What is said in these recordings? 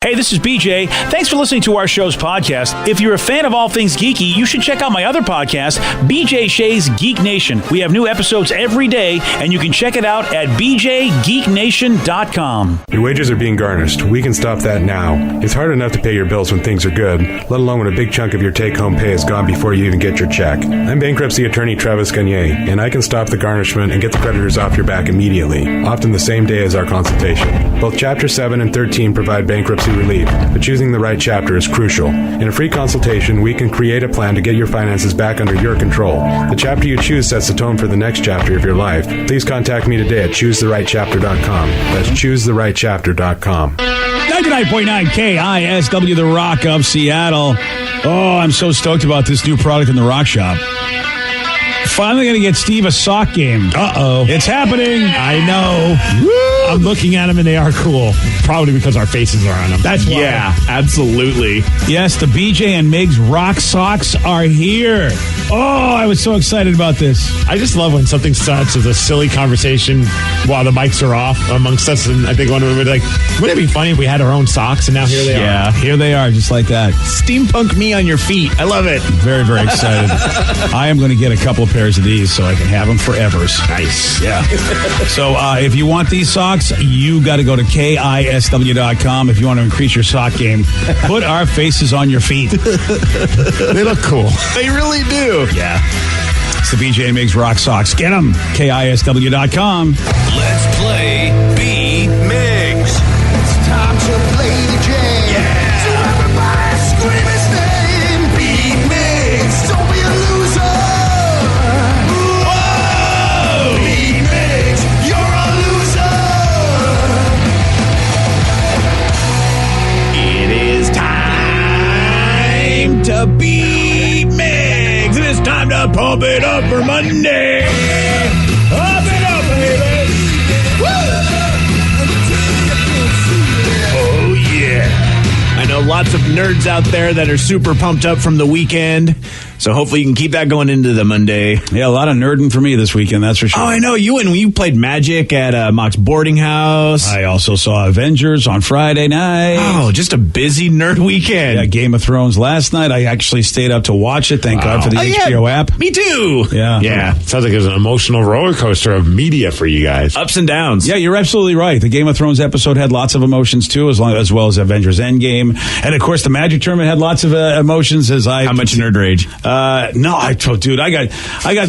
Hey, this is BJ. Thanks for listening to our show's podcast. If you're a fan of all things geeky, you should check out my other podcast, BJ Shea's Geek Nation. We have new episodes every day, and you can check it out at bjgeeknation.com. Your wages are being garnished. We can stop that now. It's hard enough to pay your bills when things are good, let alone when a big chunk of your take-home pay is gone before you even get your check. I'm bankruptcy attorney Travis Gagne, and I can stop the garnishment and get the creditors off your back immediately, often the same day as our consultation. Both Chapter 7 and 13 provide bankruptcy relief, but choosing the right chapter is crucial. In a free consultation, we can create a plan to get your finances back under your control. The chapter you choose sets the tone for the next chapter of your life. Please contact me today at choosetherightchapter.com. That's choosetherightchapter.com. 99.9 KISW, The Rock of Seattle. Oh, I'm so stoked about this new product in the Rock Shop. Finally going to get Steve a sock game. Uh-oh. It's happening. I know. Woo! I'm looking at them and they are cool. Probably because our faces are on them. That's why. Yeah, absolutely. Yes, the BJ and Migs Rock Socks are here. Oh, I was so excited about this. I just love when something starts as a silly conversation while the mics are off amongst us. And I think one of them would be like, wouldn't it be funny if we had our own socks? And now here they are. Yeah, here they are, just like that. Steampunk me on your feet. I love it. Very, very excited. I am going to get a couple of pairs of these so I can have them forevers. Nice. Yeah. So if you want these socks, you got to go to KISW.com if you want to increase your sock game. Put our faces on your feet. They look cool. They really do. Yeah. It's the BJ and Migs Rock Socks. Get them. KISW.com. Let's play B Migs. It's time to play the game. Yeah. So everybody scream his name. B Migs. Don't be a loser. Whoa. B Migs. You're a loser. It is time to beat Migs. It's time to pump it up for Monday. Pump it up, baby. Woo! Oh, yeah. I know lots of nerds out there that are super pumped up from the weekend. So hopefully you can keep that going into the Monday. Yeah, a lot of nerding for me this weekend, that's for sure. Oh, I know. You played Magic at Mock's boarding house. I also saw Avengers on Friday night. Oh, just a busy nerd weekend. Yeah, Game of Thrones last night. I actually stayed up to watch it. Thank God for the HBO app. Me too. Yeah. Yeah. Sounds like it was an emotional roller coaster of media for you guys. Ups and downs. Yeah, you're absolutely right. The Game of Thrones episode had lots of emotions too, as well as Avengers Endgame. And of course, the Magic tournament had lots of emotions. How much nerd rage? No, dude, I got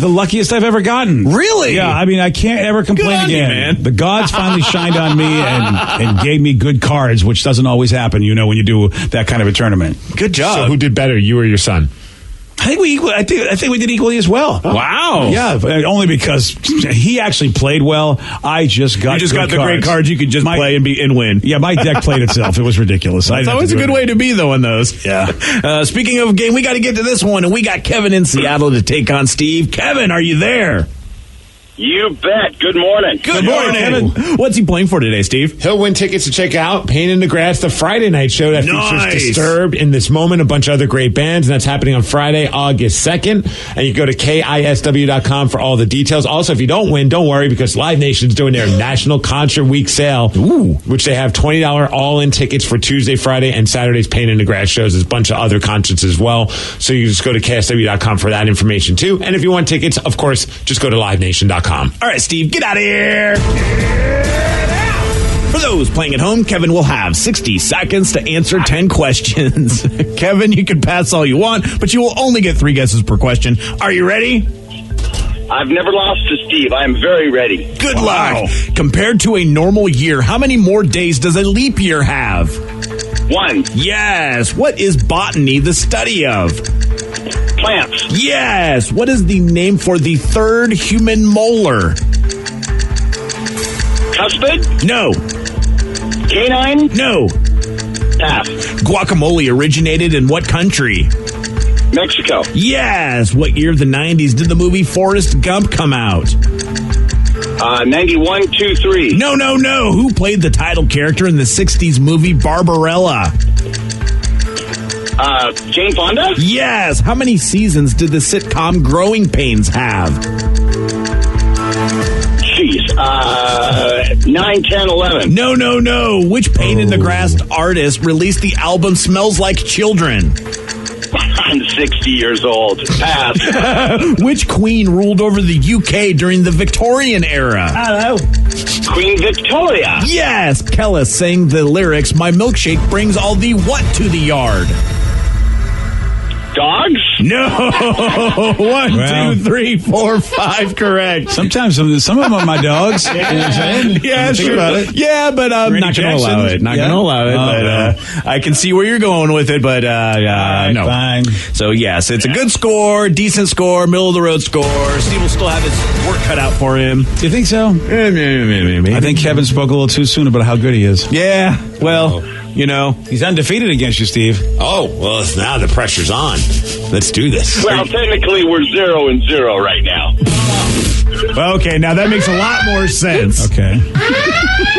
the luckiest I've ever gotten. Really? Yeah, I mean, I can't ever complain Good on again. you, man. The gods finally shined on me and gave me good cards, which doesn't always happen, when you do that kind of a tournament. Good job. So who did better, you or your son? I think we did equally as well. Wow. Yeah, only because he actually played well. I just got the great cards you could just play and win. Yeah, my deck played itself. It was ridiculous. That's always a good way to be, though, on those. Yeah. Speaking of game, we got to get to this one, and we got Kevin in Seattle to take on Steve. Kevin, are you there? You bet. Good morning. Good morning, Kevin. What's he playing for today, Steve? He'll win tickets to check out Pain in the Grass, the Friday night show that Nice. features Disturbed, In This Moment, a bunch of other great bands, and that's happening on Friday, August 2nd. And you go to KISW.com for all the details. Also, if you don't win, don't worry, because Live Nation's doing their National Concert Week sale, which they have $20 all-in tickets for Tuesday, Friday, and Saturday's Pain in the Grass shows. There's a bunch of other concerts as well. So you just go to KISW.com for that information, too. And if you want tickets, of course, just go to LiveNation.com. All right, Steve, get out of here. For those playing at home, Kevin will have 60 seconds to answer 10 questions. Kevin, you can pass all you want, but you will only get 3 guesses per question. Are you ready? I've never lost to Steve. I am very ready. Good luck. Compared to a normal year, how many more days does a leap year have? 1. Yes. What is botany the study of? Plants. Yes. What is the name for the third human molar? Cuspid? No. Canine? No. Pass. Guacamole originated in what country? Mexico. Yes. What year of the 90s did the movie Forrest Gump come out? 91, 2, 3. No. Who played the title character in the 60s movie Barbarella? Jane Fonda? Yes. How many seasons did the sitcom Growing Pains have? Jeez. 9, 10, 11. No. Which Pain in the Grass artist released the album Smells Like Children? I'm 60 years old. Pass. Which queen ruled over the UK during the Victorian era? Hello. Queen Victoria. Yes, Kella sang the lyrics, My milkshake brings all the what to the yard? Dogs? No. 1, Well. 2, 3, 4, 5, correct. Sometimes some of them are my dogs. You know what I'm saying? Yeah, Think sure. about it. Yeah, but I'm Randy not going to Jackson? allow it. Not Yeah? going to allow it. Oh, But I can see where you're going with it, but no. Fine. So, yes, it's a good score, decent score, middle of the road score. Steve will still have his work cut out for him. Do you think so? I think Kevin spoke a little too soon about how good he is. Yeah, well, you know. He's undefeated against you, Steve. Oh, well, now the pressure's on. Let's do this. Well, technically, we're 0-0 right now. Okay, now that makes a lot more sense. Okay.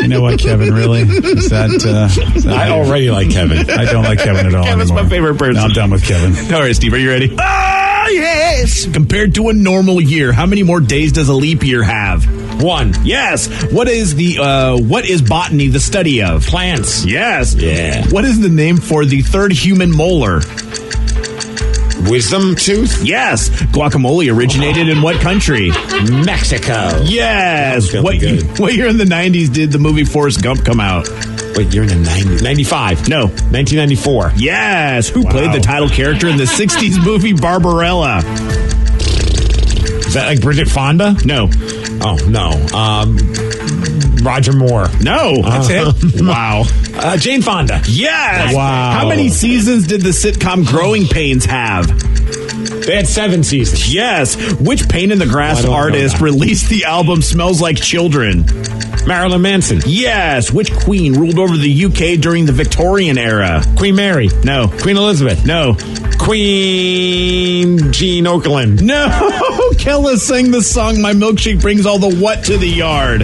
You know what, Kevin, really? Is that I already like Kevin. I don't like Kevin at all Kevin's anymore. my favorite person. No, I'm done with Kevin. All right, Steve, are you ready? Ah, yes! Compared to a normal year, how many more days does a leap year have? 1. Yes. What is botany the study of? Plants. Yes. Yeah. What is the name for the third human molar? Wisdom tooth. Yes. Guacamole originated in what country? Mexico. Yes. That was really good. What year in the 90s did the movie Forrest Gump come out? Wait, you're in the 90s. 95. No. 1994. Yes. Who played the title character in the 60s movie Barbarella? Is that like Bridget Fonda? No. Oh, no. Roger Moore. No. That's it. Wow. Jane Fonda. Yes. Wow. How many seasons did the sitcom Growing Pains have? They had 7 seasons. Yes. Which Pain in the Grass I don't know artist that. released the album Smells Like Children? Marilyn Manson. Yes. Which queen ruled over the UK during the Victorian era? Queen Mary. No. Queen Elizabeth. No. Queen Jean Okerlund. No. Kella sang the song My Milkshake Brings All the What to the Yard?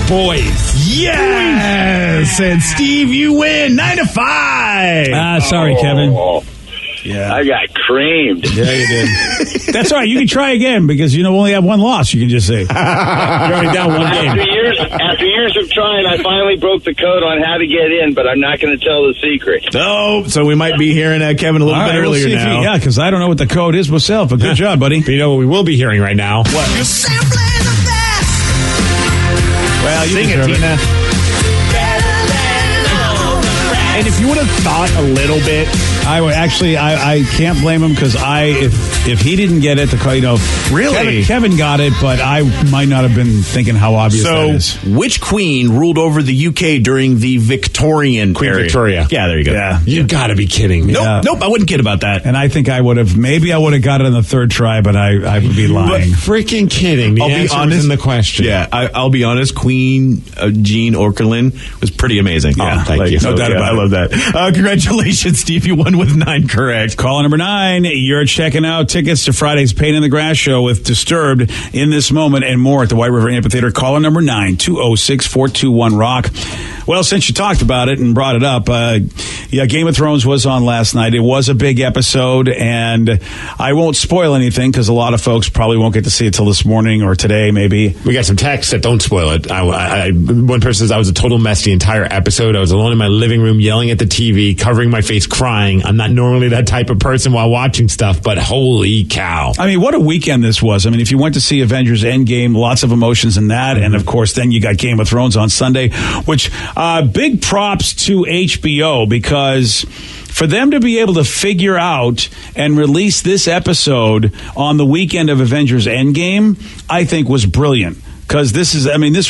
Boys. Yes. And Steve, you win 9-5. Sorry, Kevin. Oh, Yeah. I got creamed. Yeah, you did. That's all right. You can try again because you only have one loss. You can just say. You're already down 1 After game. years of trying, I finally broke the code on how to get in, but I'm not going to tell the secret. Oh, so we might be hearing Kevin a little All bit right, we'll earlier see if now. yeah, because I don't know what the code is myself. But good job, buddy. But you know what we will be hearing right now? What? You're simply the best. Well, you Sing it, deserve it. Tina. And if you would have thought a little bit, I would actually. I can't blame him because if he didn't get it, Really? Kevin got it, but I might not have been thinking how obvious that is. so which queen ruled over the UK during the Victorian Queen period? Victoria. Yeah, there you go. Yeah. You gotta be kidding me. Nope, I wouldn't kid about that. And I think I would have. Maybe I would have got it on the third try, but I would be lying. Freaking kidding. The I'll be answer was honest. in the question. Yeah, I'll be honest. Queen Jean Okerlund was pretty amazing. Oh, thank you. No doubt about it. I love that. Congratulations, Steve. You won with 9 correct. Caller number 9, you're checking out tickets to Friday's Pain in the Grass show with Disturbed in this moment and more at the White River Amphitheater. Caller number 9, 206-421-ROCK. Well, since you talked about it and brought it up, Game of Thrones was on last night. It was a big episode, and I won't spoil anything because a lot of folks probably won't get to see it till this morning or today, maybe. We got some texts that don't spoil it. One person says I was a total mess the entire episode. I was alone in my living room yelling at the TV, covering my face, crying. I'm not normally that type of person while watching stuff, but holy cow. I mean, what a weekend this was. I mean, if you went to see Avengers Endgame, lots of emotions in that. And of course, then you got Game of Thrones on Sunday, which big props to HBO because for them to be able to figure out and release this episode on the weekend of Avengers Endgame, I think was brilliant. Because this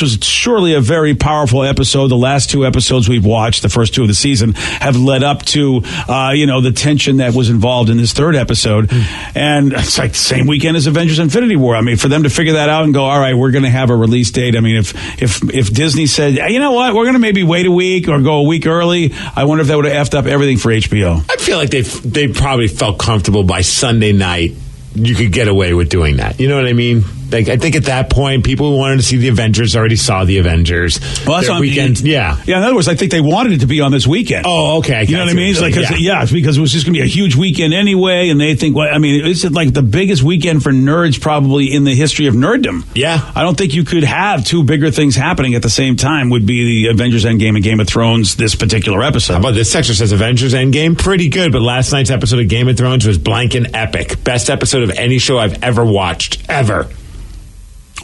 was surely a very powerful episode. The last 2 episodes we've watched, the first 2 of the season, have led up to, the tension that was involved in this 3rd episode. And it's like the same weekend as Avengers Infinity War. I mean, for them to figure that out and go, all right, we're going to have a release date. I mean, if Disney said, you know what, we're going to maybe wait a week or go a week early, I wonder if that would have effed up everything for HBO. I feel like they probably felt comfortable by Sunday night. You could get away with doing that. You know what I mean? Like, I think at that point, people who wanted to see the Avengers already saw the Avengers. Well, that's Their on weekend. Yeah. In other words, I think they wanted it to be on this weekend. Oh, okay. You know what I mean? Like, it's because it was just going to be a huge weekend anyway, and they think, well, I mean, it's like the biggest weekend for nerds probably in the history of nerddom. Yeah. I don't think you could have two bigger things happening at the same time. Would be the Avengers Endgame and Game of Thrones this particular episode. How about this section says Avengers Endgame? Pretty good, but last night's episode of Game of Thrones was blank and epic. Best episode of any show I've ever watched, ever.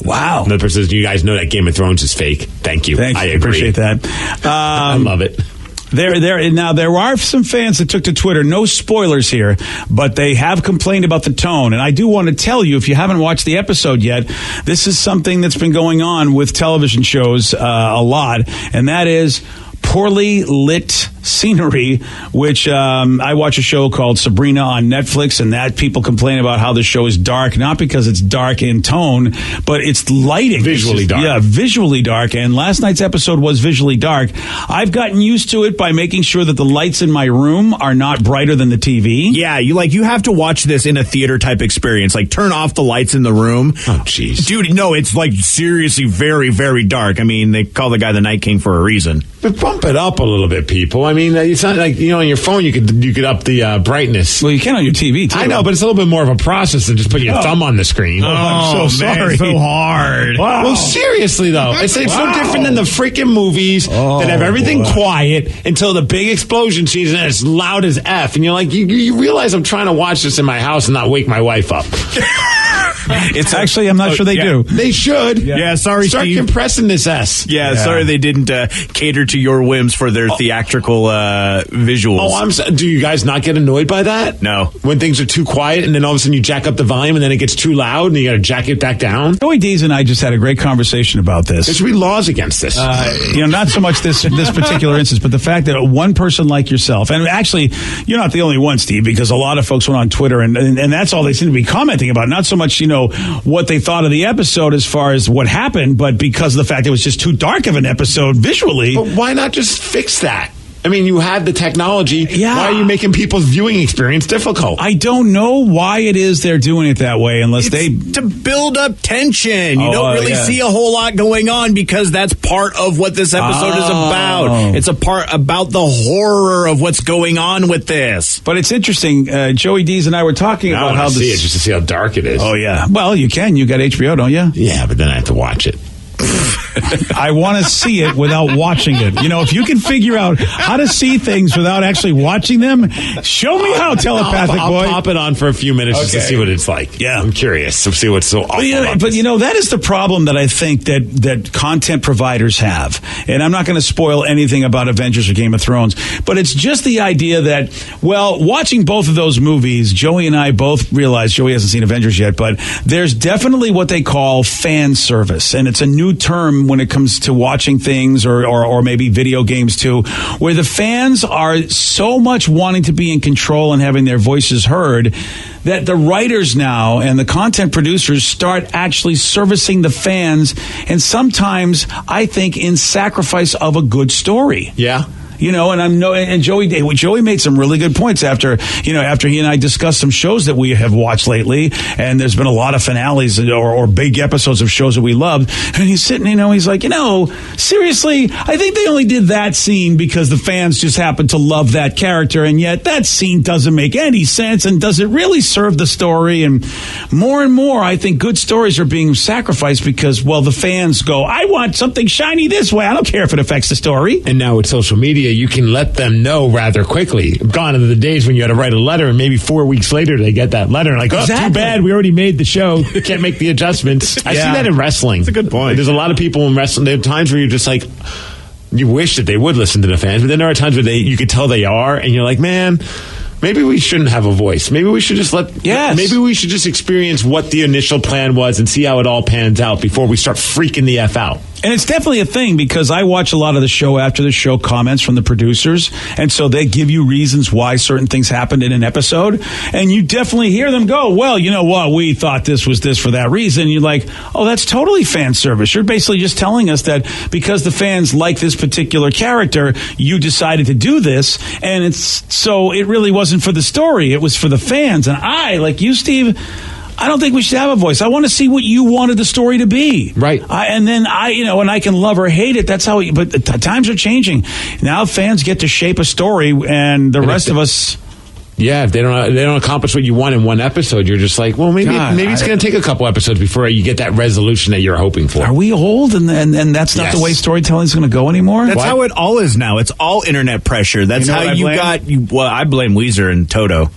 Wow. Another person says, you guys know that Game of Thrones is fake. Thank you. Thanks. I agree. Appreciate that. I love it. Now, there are some fans that took to Twitter, no spoilers here, but they have complained about the tone. And I do want to tell you, if you haven't watched the episode yet, this is something that's been going on with television shows a lot, and that is poorly lit scenery, which I watch a show called Sabrina on Netflix, and that people complain about how the show is dark, not because it's dark in tone, but it's lighting. Visually dark. Yeah, visually dark. And last night's episode was visually dark. I've gotten used to it by making sure that the lights in my room are not brighter than the TV. Yeah, you have to watch this in a theater type experience. Like, turn off the lights in the room. Oh, jeez. Dude, no, it's like seriously very, very dark. I mean, they call the guy the Night King for a reason. But bump it up a little bit, people. I mean, it's not like, on your phone you could up the brightness. Well, you can on your TV, too. I know, but it's a little bit more of a process than just putting your thumb on the screen. I'm so sorry. So hard. Wow. Well, seriously, though. It's so different than the freaking movies that have everything quiet until the big explosion scene and it's loud as F. And you're like, you realize I'm trying to watch this in my house and not wake my wife up. It's actually, I'm not sure they do. They should. Yeah, sorry, Start Steve. compressing this S. Yeah, sorry they didn't cater to your whims for their theatrical visuals. Do you guys not get annoyed by that? No. When things are too quiet and then all of a sudden you jack up the volume and then it gets too loud and you got to jack it back down? Joey Dees and I just had a great conversation about this. There should be laws against this. Not so much this particular instance, but the fact that one person like yourself, and actually, you're not the only one, Steve, because a lot of folks went on Twitter and that's all they seem to be commenting about. Not so much, what they thought of the episode as far as what happened, but because of the fact it was just too dark of an episode visually. But why not just fix that? I mean, you had the technology. Yeah. Why are you making people's viewing experience difficult? I don't know why it is they're doing it that way unless to build up tension. You don't really see a whole lot going on because that's part of what this episode is about. It's a part about the horror of what's going on with this. But it's interesting. Joey Dees and I were talking about how see it just to see how dark it is. Oh, yeah. Well, you can. You got HBO, don't you? Yeah, but then I have to watch it. I want to see it without watching it. If you can figure out how to see things without actually watching them, show me how, telepathic boy. I'll pop it on for a few minutes just to see what it's like. Yeah. I'm curious to see what's so awful about But this. that is the problem that I think that content providers have. And I'm not going to spoil anything about Avengers or Game of Thrones, but it's just the idea that, watching both of those movies, Joey and I both realize, Joey hasn't seen Avengers yet, but there's definitely what they call fan service. And it's a new term when it comes to watching things or maybe video games too, where the fans are so much wanting to be in control and having their voices heard that the writers now and the content producers start actually servicing the fans, and sometimes I think in sacrifice of a good story. Yeah. And Joey made some really good points after he and I discussed some shows that we have watched lately, and there's been a lot of finales or big episodes of shows that we loved, and he's sitting, he's like, seriously, I think they only did that scene because the fans just happen to love that character, and yet that scene doesn't make any sense and doesn't really serve the story, and more, I think good stories are being sacrificed because, the fans go, I want something shiny this way, I don't care if it affects the story. And now with social media, you can let them know rather quickly. Gone are the days when you had to write a letter and maybe 4 weeks later they get that letter and like, Exactly. Too bad, we already made the show. Can't make the adjustments. I see that in wrestling. That's a good point. There's a lot of people in wrestling. There are times where you're just like, you wish that they would listen to the fans, but then there are times where you could tell they are, and you're like, man, maybe we shouldn't have a voice. Maybe we should just maybe we should just experience what the initial plan was and see how it all pans out before we start freaking the F out. And it's definitely a thing because I watch a lot of the show after the show comments from the producers. And so they give you reasons why certain things happened in an episode. And you definitely hear them go, well, you know what? We thought this was this for that reason. You're like, oh, that's totally fan service. You're basically just telling us that because the fans like this particular character, you decided to do this. And it really wasn't for the story. It was for the fans. And I, like you, Steve, I don't think we should have a voice. I want to see what you wanted the story to be. Right. And then and I can love or hate it. That's how. But the times are changing. Now fans get to shape a story, and the rest of us. Yeah, if they don't accomplish what you want in one episode, you're just like, well, maybe it's going to take a couple episodes before you get that resolution that you're hoping for. Are we old, and that's not the way storytelling is going to go anymore? That's how it all is now. It's all internet pressure. That's how I blame Weezer and Toto.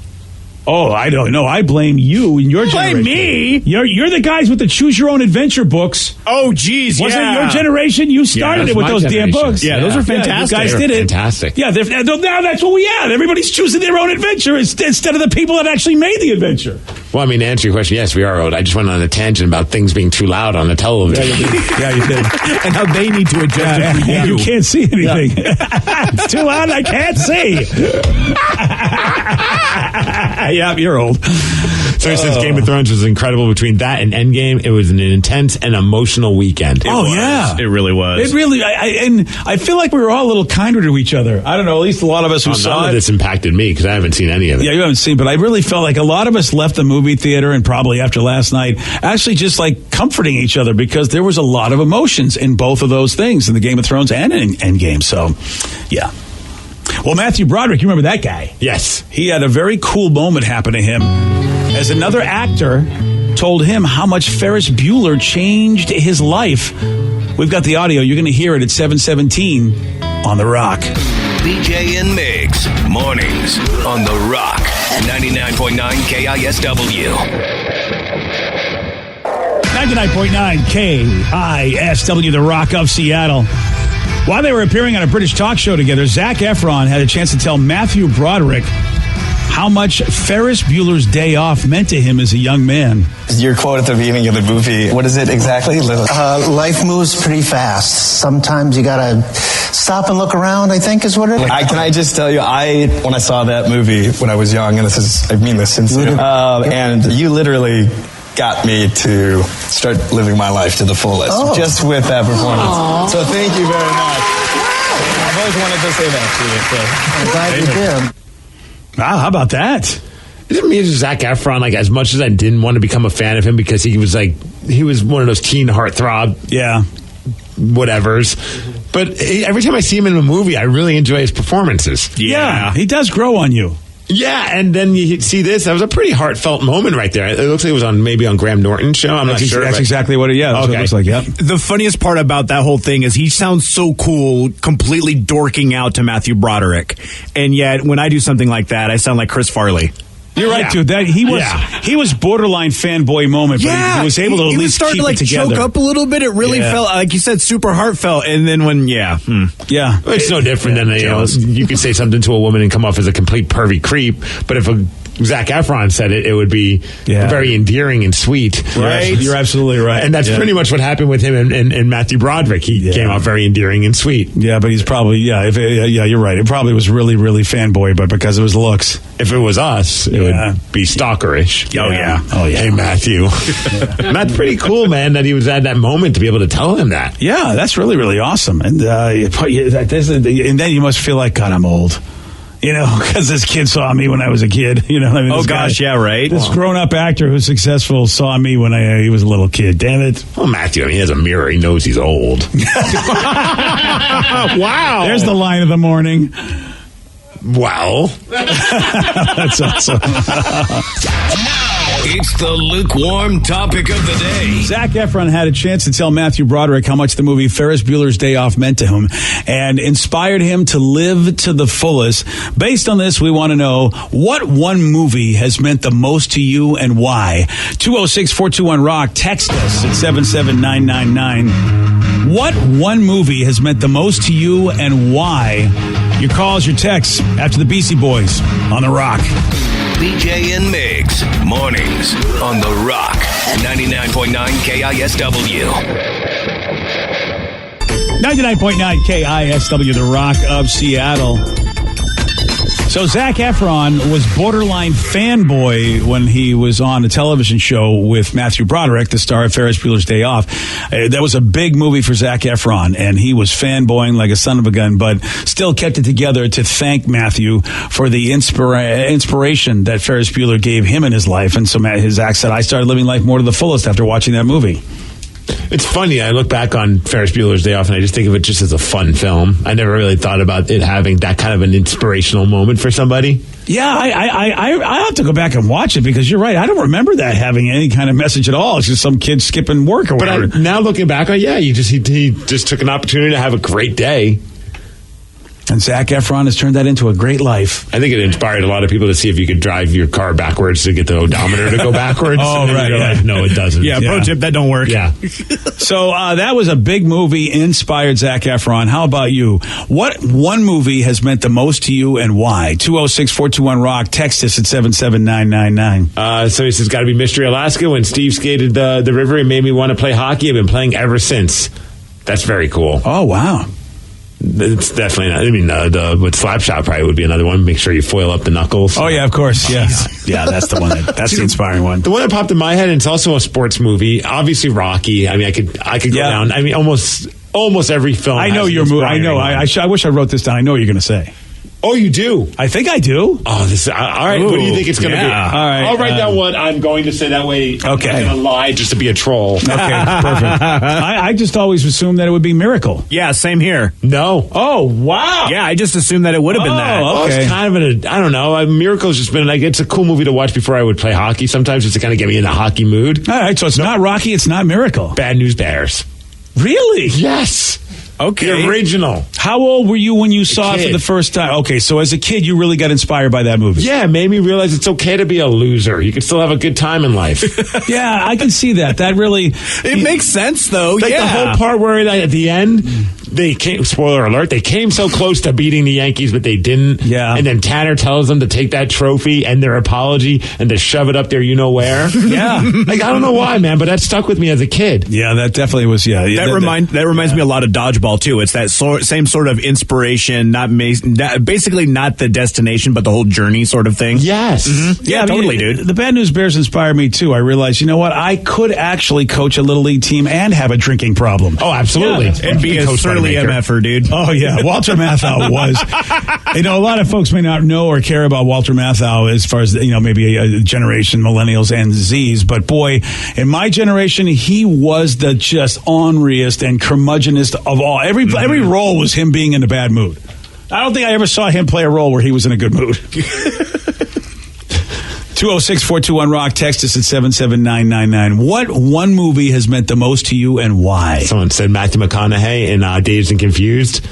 Oh, I don't know. I blame you and your generation. Blame me? You're the guys with the Choose Your Own Adventure books. Oh, geez, Wasn't it your generation? You started it with those damn books. Yeah, those are fantastic. You guys did it. Fantastic. Yeah, now that's what we have. Everybody's choosing their own adventure instead of the people that actually made the adventure. Well, I mean, to answer your question, yes, we are old. I just went on a tangent about things being too loud on the television. Yeah, you did. And how they need to adjust it for You can't see anything. It's too loud, I can't see. Yeah, you're old. So he says Game of Thrones was incredible. Between that and Endgame, it was an intense and emotional weekend. Yeah. It really was. It really, I feel like we were all a little kinder to each other. I don't know, at least a lot of us who saw none of this impacted me because I haven't seen any of it. Yeah, you haven't seen, but I really felt like a lot of us left the movie theater and probably after last night actually just like comforting each other because there was a lot of emotions in both of those things, in the Game of Thrones and in Endgame. So, yeah. Well, Matthew Broderick, you remember that guy? Yes. He had a very cool moment happen to him as another actor told him how much Ferris Bueller changed his life. We've got the audio. You're going to hear it at 7:17 on The Rock. BJ and Migs, mornings on The Rock, 99.9 KISW. 99.9 KISW, The Rock of Seattle. While they were appearing on a British talk show together, Zac Efron had a chance to tell Matthew Broderick how much Ferris Bueller's Day Off meant to him as a young man. Your quote at the beginning of the movie, what is it exactly? Life moves pretty fast. Sometimes you gotta stop and look around, I think is what it is. Can I just tell you, when I saw that movie when I was young, and I mean this sincerely, and you literally got me to start living my life to the fullest, just with that performance. Aww. So thank you very much. I've always wanted to say that to you. So. I'm glad you did. Wow, how about that? Isn't me Zac Efron, like, as much as I didn't want to become a fan of him because he was one of those teen heartthrob, whatevers. But every time I see him in a movie, I really enjoy his performances. Yeah, he does grow on you. Yeah, and then you see this. That was a pretty heartfelt moment right there. It looks like it was on Graham Norton's show. I'm not sure. That's exactly what it is. Yeah, that's what it looks like, yep. The funniest part about that whole thing is he sounds so cool, completely dorking out to Matthew Broderick. And yet, when I do something like that, I sound like Chris Farley. You're right, dude. He was borderline fanboy moment, but he was able to at least keep it together. Choke up a little bit. It really felt, like you said, super heartfelt. And then it's no different than you could say something to a woman and come off as a complete pervy creep. But if Zac Efron said it, it would be very endearing and sweet. Right, you're absolutely right, and that's pretty much what happened with him and Matthew Broderick. He came out very endearing and sweet. Yeah, but he's probably you're right. It probably was really, really fanboy, but because of his looks. If it was us, it would be stalkerish. Oh yeah. Hey Matthew, that's pretty cool, man. That he was at that moment to be able to tell him that. Yeah, that's really, really awesome. And and then you must feel like, God, I'm old. Because this kid saw me when I was a kid. This grown-up actor who's successful saw me when he was a little kid. Damn it. Well, Matthew, he has a mirror. He knows he's old. Wow. There's the line of the morning. Well. That's awesome. It's the lukewarm topic of the day. Zac Efron had a chance to tell Matthew Broderick how much the movie Ferris Bueller's Day Off meant to him and inspired him to live to the fullest. Based on this, we want to know what one movie has meant the most to you and why. 206-421-ROCK. Text us at 77999. What one movie has meant the most to you and why? Your calls, your texts after the Beastie Boys on The Rock. BJ and Migs, mornings on The Rock, 99.9 KISW. 99.9 KISW, The Rock of Seattle. So Zac Efron was borderline fanboy when he was on a television show with Matthew Broderick, the star of Ferris Bueller's Day Off. That was a big movie for Zac Efron, and he was fanboying like a son of a gun, but still kept it together to thank Matthew for the inspiration that Ferris Bueller gave him in his life. And so Zac said, I started living life more to the fullest after watching that movie. It's funny. I look back on Ferris Bueller's Day Off, and I just think of it just as a fun film. I never really thought about it having that kind of an inspirational moment for somebody. Yeah, I have to go back and watch it because you're right. I don't remember that having any kind of message at all. It's just some kid skipping work or whatever. But now looking back on, he just took an opportunity to have a great day. And Zac Efron has turned that into a great life. I think it inspired a lot of people to see if you could drive your car backwards to get the odometer to go backwards. Oh, right. Like, no, it doesn't. Yeah, pro tip, that don't work. Yeah. So that was a big movie, inspired Zac Efron. How about you? What one movie has meant the most to you and why? 206-421-ROCK. Text us at 77999. So he says, got to be Mystery Alaska. When Steve skated the river, it made me want to play hockey. I've been playing ever since. That's very cool. Oh, wow. It's definitely not. I mean, with Slapshot probably would be another one. Make sure you foil up the knuckles. Oh, yeah, of course. Yeah, yeah, that's the one. That's the inspiring one. The one that popped in my head, and it's also a sports movie. Obviously, Rocky. I mean, I could go down. I mean, almost every film. I know your movie. I know. I wish I wrote this down. I know what you're going to say. Oh, you do? I think I do. Oh, this. All right. Ooh, what do you think it's going to be? All right. I'll write down what I'm going to say. That way, I'm not going to lie just to be a troll. Okay, perfect. I just always assumed that it would be Miracle. Yeah, same here. No. Oh, wow. Yeah, I just assumed that it would have been that. Okay. Well, it's kind of I don't know. Miracle's just been it's a cool movie to watch before I would play hockey. Sometimes just to kind of get me in a hockey mood. All right, so it's not Rocky, it's not Miracle. Bad News Bears. Really? Yes. Okay. The original. How old were you when you saw it for the first time? Okay, so as a kid, you really got inspired by that movie. Yeah, it made me realize it's okay to be a loser. You can still have a good time in life. Yeah, I can see that. That really... It makes sense, though. Like the whole part where at the end, they came, spoiler alert, they came so close to beating the Yankees, but they didn't. Yeah. And then Tanner tells them to take that trophy and their apology and to shove it up there you know where. Yeah. Like, I don't know why, man, but that stuck with me as a kid. Yeah, that definitely was, That reminds me a lot of Dodgeball, too. It's that same sort of inspiration, basically not the destination, but the whole journey sort of thing. Yes. Mm-hmm. Yeah, totally, dude. The Bad News Bears inspired me, too. I realized, you know what? I could actually coach a Little League team and have a drinking problem. Oh, absolutely. Yeah. And be a surly MFer, dude. Oh, yeah. Walter Matthau was. A lot of folks may not know or care about Walter Matthau as far as, maybe a generation, millennials and Zs. But, boy, in my generation, he was the just orneriest and curmudgeonest of all. Every role was him being in a bad mood. I don't think I ever saw him play a role where he was in a good mood. 206-421-ROCK. Text us at 77999. What one movie has meant the most to you and why? Someone said Matthew McConaughey in Dazed and Confused.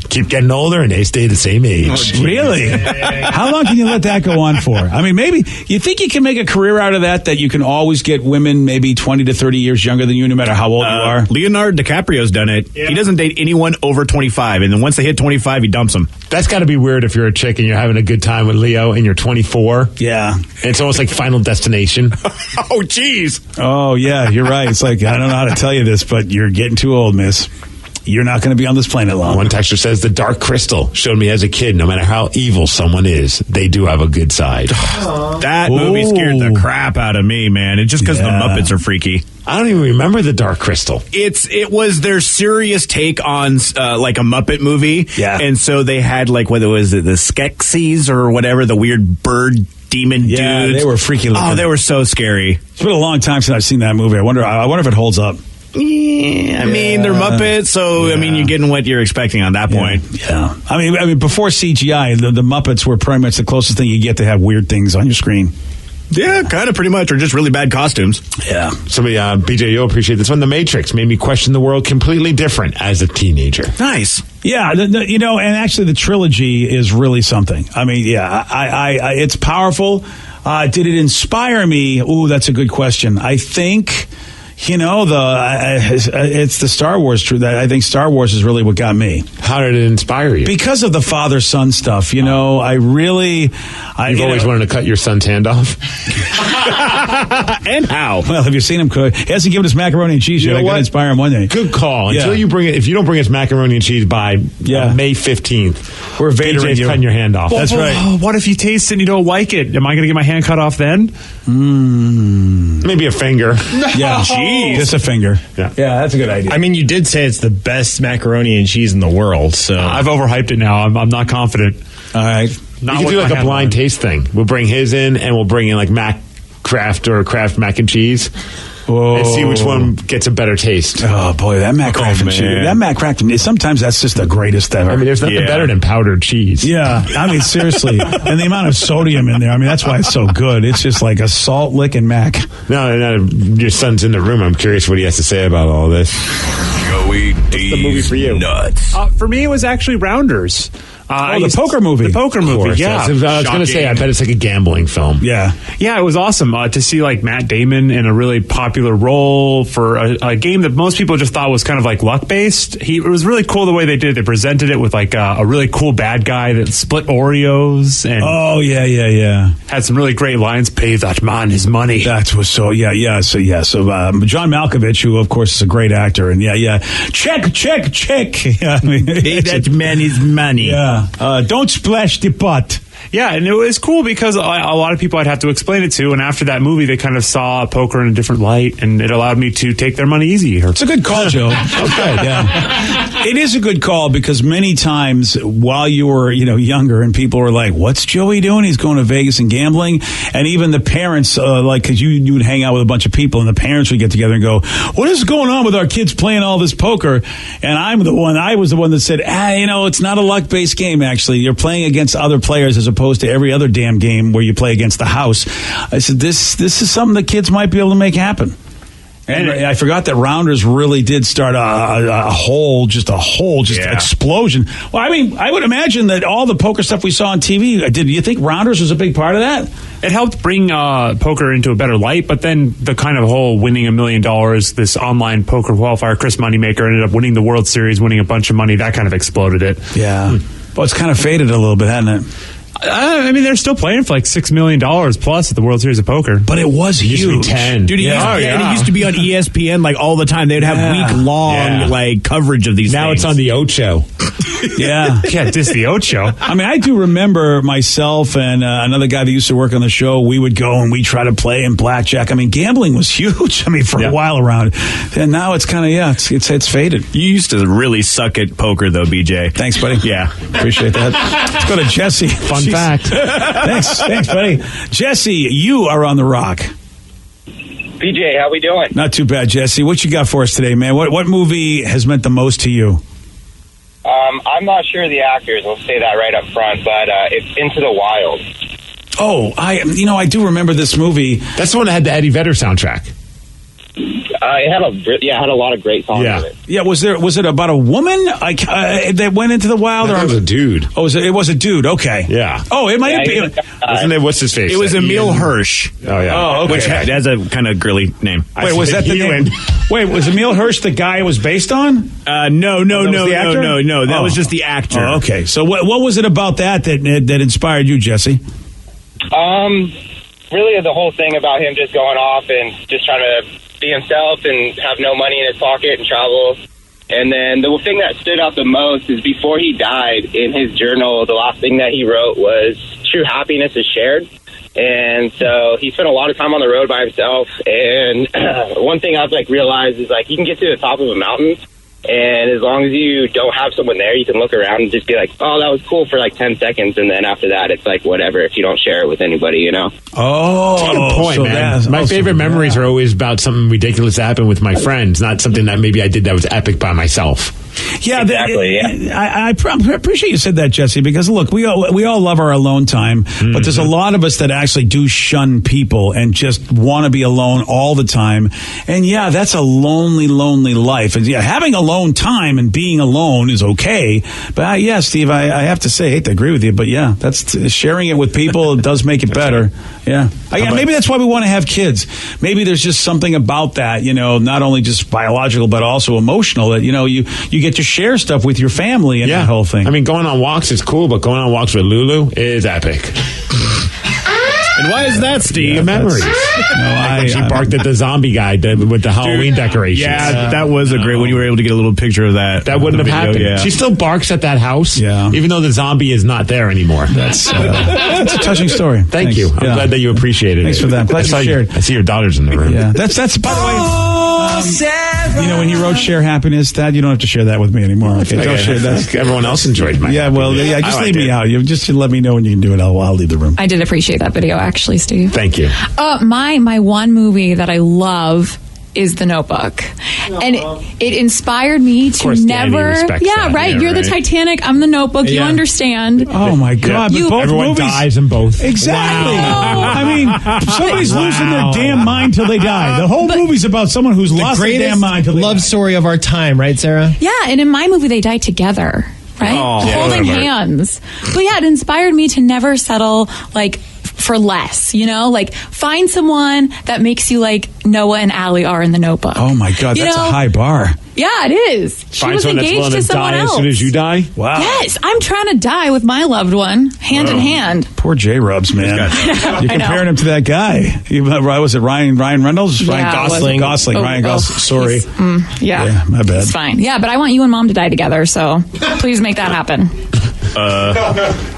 Keep getting older and they stay the same age. Oh, really? How long can you let that go on for? I mean, maybe you think you can make a career out of that you can always get women maybe 20 to 30 years younger than you, no matter how old you are? Leonardo DiCaprio's done it. Yeah. He doesn't date anyone over 25, and then once they hit 25, he dumps them. That's got to be weird if you're a chick and you're having a good time with Leo and you're 24. Yeah. And it's almost like Final Destination. Oh, jeez. Oh, yeah, you're right. It's like, I don't know how to tell you this, but you're getting too old, miss. You're not going to be on this planet long. One texter says, the Dark Crystal showed me as a kid, no matter how evil someone is, they do have a good side. That movie scared the crap out of me, man. It's just because the Muppets are freaky. I don't even remember the Dark Crystal. It was their serious take on like a Muppet movie. Yeah. And so they had whether it was the Skeksis or whatever, the weird bird demon dudes. Yeah, they were freaky looking. Oh, they were so scary. It's been a long time since I've seen that movie. I wonder if it holds up. Yeah, I mean, they're Muppets, so you're getting what you're expecting on that point. Yeah. I mean, before CGI, the Muppets were pretty much the closest thing you get to have weird things on your screen. Yeah, kind of pretty much, or just really bad costumes. Yeah. Somebody, BJ, you'll appreciate this one. The Matrix made me question the world completely different as a teenager. Nice. Yeah, and actually the trilogy is really something. I mean, yeah, I it's powerful. Did it inspire me? Ooh, that's a good question. I think... it's the Star Wars truth. I think Star Wars is really what got me. How did it inspire you? Because of the father-son stuff. You've always wanted to cut your son's hand off? And how? Well, have you seen him cook? He hasn't given us macaroni and cheese yet. I gotta inspire him one day. Good call. Yeah. Until you bring it, if you don't bring us macaroni and cheese by May 15th, we're BJ's cutting your hand off. That's right. What if you taste it and you don't like it? Am I going to get my hand cut off then? Maybe a finger. Yeah, just a finger. Yeah, that's a good idea. I mean, you did say it's the best macaroni and cheese in the world, so I've overhyped it now. I'm not confident. All right. You can do like a blind taste thing. We'll bring his in, and we'll bring in like Mac Kraft or Kraft mac and cheese. And see which one gets a better taste. Oh boy, that Mac Kraft and cheese. That Mac Kraft, sometimes that's just the greatest ever. I mean, there's nothing better than powdered cheese. Yeah, I mean, seriously. And the amount of sodium in there, that's why it's so good. It's just like a salt lick and Mac. No, your son's in the room. I'm curious what he has to say about all this. Joey D's the movie for you? Nuts. For me, it was actually Rounders. The poker movie. The poker movie, yeah. I was going to say, I bet it's like a gambling film. Yeah. Yeah, it was awesome to see like Matt Damon in a really popular role for a game that most people just thought was kind of like luck-based. It was really cool the way they did it. They presented it with like a really cool bad guy that split Oreos. And had some really great lines. Pay that man his money. That was so, So John Malkovich, who of course is a great actor. And check. Yeah, pay that man his money. Yeah. Don't splash the pot. Yeah, and it was cool because a lot of people I'd have to explain it to, and after that movie, they kind of saw poker in a different light, and it allowed me to take their money easy. It's a good call, Joe. Okay, yeah. It is a good call because many times while you were, younger, and people were like, "What's Joey doing? He's going to Vegas and gambling." And even the parents, because you would hang out with a bunch of people, and the parents would get together and go, "What is going on with our kids playing all this poker?" And I was the one that said, it's not a luck-based game. Actually, you're playing against other players as opposed to every other damn game where you play against the house. I said, this is something that kids might be able to make happen. And I forgot that Rounders really did start a whole explosion. Well, I would imagine that all the poker stuff we saw on TV, do you think Rounders was a big part of that? It helped bring poker into a better light, but then the kind of whole winning $1 million, this online poker qualifier, Chris Moneymaker ended up winning the World Series, winning a bunch of money. That kind of exploded it. Yeah. Well, it's kind of faded a little bit, hasn't it? They're still playing for like $6 million plus at the World Series of Poker. But it was huge. 10. Dude, and it used to be on ESPN like all the time. They'd have week-long like coverage of these Now things. it's on the Ocho. Yeah. Yeah, just the Ocho. I do remember myself and another guy that used to work on the show, we would go and we try to play in blackjack. Gambling was huge, for a while around. And now it's kind of, it's faded. You used to really suck at poker, though, BJ. Thanks, buddy. Yeah. Appreciate that. Let's go to Jesse. Fun fact. Thanks, buddy. Jesse, you are on the rock. PJ, how we doing? Not too bad, Jesse. What you got for us today, man? What movie has meant the most to you? I'm not sure the actors. I'll say that right up front, but it's Into the Wild. Oh, I do remember this movie. That's the one that had the Eddie Vedder soundtrack. It had a lot of great songs in it. Yeah, was it about a woman that went into the wild? Or it was a dude. Oh, it was a dude. Okay. Yeah. Oh, it might be. Wasn't it? What's his face? It was Emil Hirsch. Oh, yeah. Oh, okay. Which has a kind of girly name. Wait, was that the name? Wait, was Emil Hirsch the guy it was based on? No. That was just the actor. Oh, okay. So what was it about that inspired you, Jesse? Really the whole thing about him just going off and just trying to be himself and have no money in his pocket and travel. And then the thing that stood out the most is before he died, in his journal, the last thing that he wrote was, "True happiness is shared." And so he spent a lot of time on the road by himself. And one thing I've realized is you can get to the top of a mountain, and as long as you don't have someone there, you can look around and just be like, "Oh, that was cool" for 10 seconds. And then after that, it's whatever if you don't share it with anybody, Oh, good point, so man. My favorite memories are always about something ridiculous that happened with my friends, not something that maybe I did that was epic by myself. Yeah, Exactly, I appreciate you said that, Jesse, because look, we all love our alone time, but there's a lot of us that actually do shun people and just want to be alone all the time. And yeah, that's a lonely life. And yeah, having alone time and being alone is okay. But yeah, Steve, I have to say, I hate to agree with you, but yeah, that's sharing it with people. It does make it better. Yeah. Maybe that's why we want to have kids. Maybe there's just something about that, not only just biological, but also emotional, that, you get to share stuff with your family and that whole thing. I mean, going on walks is cool, but going on walks with Lulu is epic. And why is that, Steve? The memories. She barked at the zombie guy with the Halloween decorations. Yeah, that was a great one. You were able to get a little picture of that. That wouldn't have happened. Yeah. She still barks at that house, even though the zombie is not there anymore. That's a touching story. Thank you. I'm glad that you appreciated Thanks it. for that. Glad you shared. I see your daughter's in the room. Yeah, that's by the way. When you wrote "Share Happiness," Dad, you don't have to share that with me anymore. Okay, don't share that. Everyone else enjoyed my. Just leave me out. You just let me know when you can do it. I'll leave the room. I did appreciate that video, actually, Steve. Thank you. My one movie that I love is The Notebook, and it inspired me to never. Yeah, right. You're the Titanic. I'm the Notebook. You understand? Oh my God! But both everyone movies dies in both. Exactly. Wow. I mean, somebody's losing their damn mind till they die. The whole movie's about someone who's lost their damn mind till they love die. Story of our time, right, Sarah? Yeah, and in my movie, they die together. Right, holding hands. But yeah, it inspired me to never settle for less. Find someone that makes you like Noah and Allie are in The Notebook. Oh my God, that's a high bar. Yeah, it is. She was engaged to someone else. As soon as you die? Wow. Yes, I'm trying to die with my loved one, hand in hand. Poor J-Rubs, man. You're comparing him to that guy. Was it Ryan Reynolds? Yeah, Ryan Gosling. Ryan Gosling. Sorry. Yeah, my bad. It's fine. Yeah, but I want you and Mom to die together, so please make that happen.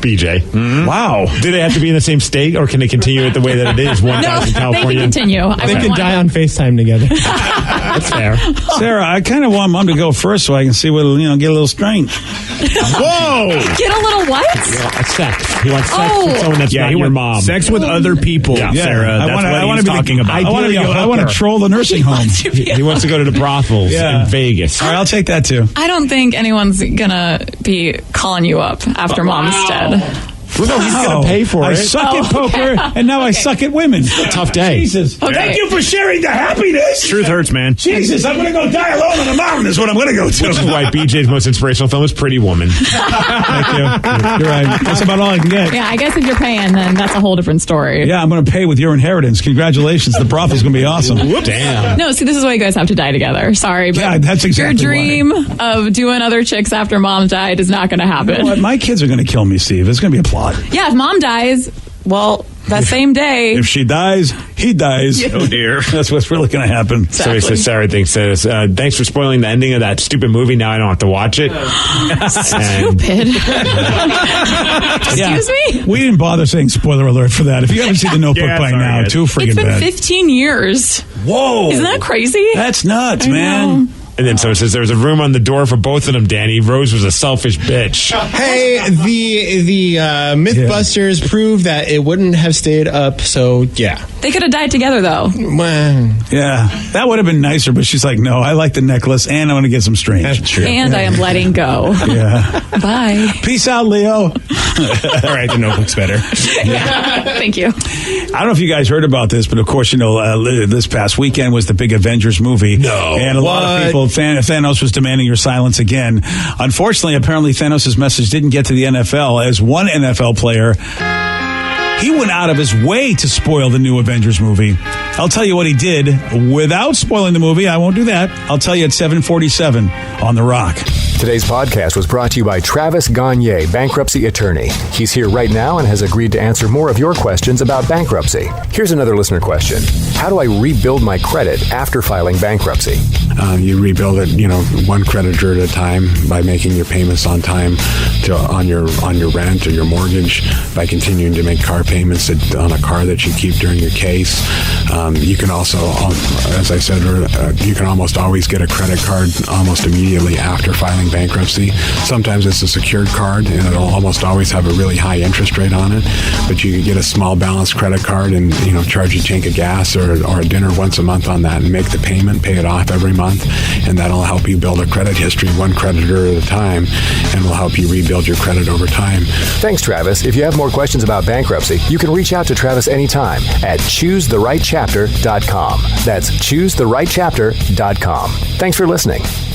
BJ. Mm-hmm. Wow. Do they have to be in the same state, or can they continue it the way that it is? One dies in California. They can continue. They can die on FaceTime together. That's fair. Sarah, I kind of want Mom to go first so I can see what get a little strength. Whoa! Get a little what? Sex. He wants sex with someone that's not your mom. Sex with other people, Sarah. That's what he's talking about. I want to troll the nursing home. He wants to go to the brothels in Vegas. All right, I'll take that too. I don't think anyone's gonna be calling you up after Mom's dead. Well, no, he's going to pay for it. I suck at poker, and now I suck at women. Tough day. Jesus. Okay. Thank you for sharing the happiness. Truth hurts, man. Jesus, I'm going to go die alone on the mountain is what I'm going to go to. Which is why BJ's most inspirational film is Pretty Woman. Thank you. You're right. That's about all I can get. Yeah, I guess if you're paying, then that's a whole different story. Yeah, I'm going to pay with your inheritance. Congratulations. The brothel's going to be awesome. Damn. No, see, this is why you guys have to die together. Sorry, but yeah, that's exactly your dream of doing other chicks after Mom died is not going to happen. You know what? My kids are going to kill me, Steve. It's going to be a plot. Yeah, if Mom dies, well, that same day. If she dies, he dies. Oh, dear. That's what's really going to happen. Exactly. So Sarah says, thanks for spoiling the ending of that stupid movie. Now I don't have to watch it. Stupid. Excuse me? We didn't bother saying spoiler alert for that. If you haven't seen The Notebook by now, too freaking It's been bad. 15 years. Whoa. Isn't that crazy? That's nuts, man. And then so it says there was a room on the door for both of them, Danny. Rose was a selfish bitch. Hey, the Mythbusters proved that it wouldn't have stayed up, so yeah. They could have died together, though. Well, yeah, that would have been nicer, but she's like, no, I like the necklace, and I want to get some strange. That's true. And I am letting go. Yeah. Bye. Peace out, Leo. All right, The Notebook's better. Thank you. I don't know if you guys heard about this, but of course, this past weekend was the big Avengers movie. No. And a lot of people, Thanos was demanding your silence again. Unfortunately, apparently Thanos' message didn't get to the NFL, as one NFL player, he went out of his way to spoil the new Avengers movie. I'll tell you what he did without spoiling the movie. I won't do that. I'll tell you at 7:47 on The Rock. Today's podcast was brought to you by Travis Gagne, bankruptcy attorney. He's here right now and has agreed to answer more of your questions about bankruptcy. Here's another listener question. How do I rebuild my credit after filing bankruptcy? You rebuild it, one creditor at a time by making your payments on time on your rent or your mortgage, by continuing to make car payments on a car that you keep during your case. You can also, as I said, you can almost always get a credit card almost immediately after filing in bankruptcy. Sometimes it's a secured card, and it'll almost always have a really high interest rate on it. But you can get a small balance credit card and charge a tank of gas or a dinner once a month on that, and make the payment, pay it off every month, and that'll help you build a credit history one creditor at a time, and will help you rebuild your credit over time. Thanks, Travis. If you have more questions about bankruptcy, you can reach out to Travis anytime at choosetherightchapter.com. That's choosetherightchapter.com. Thanks for listening.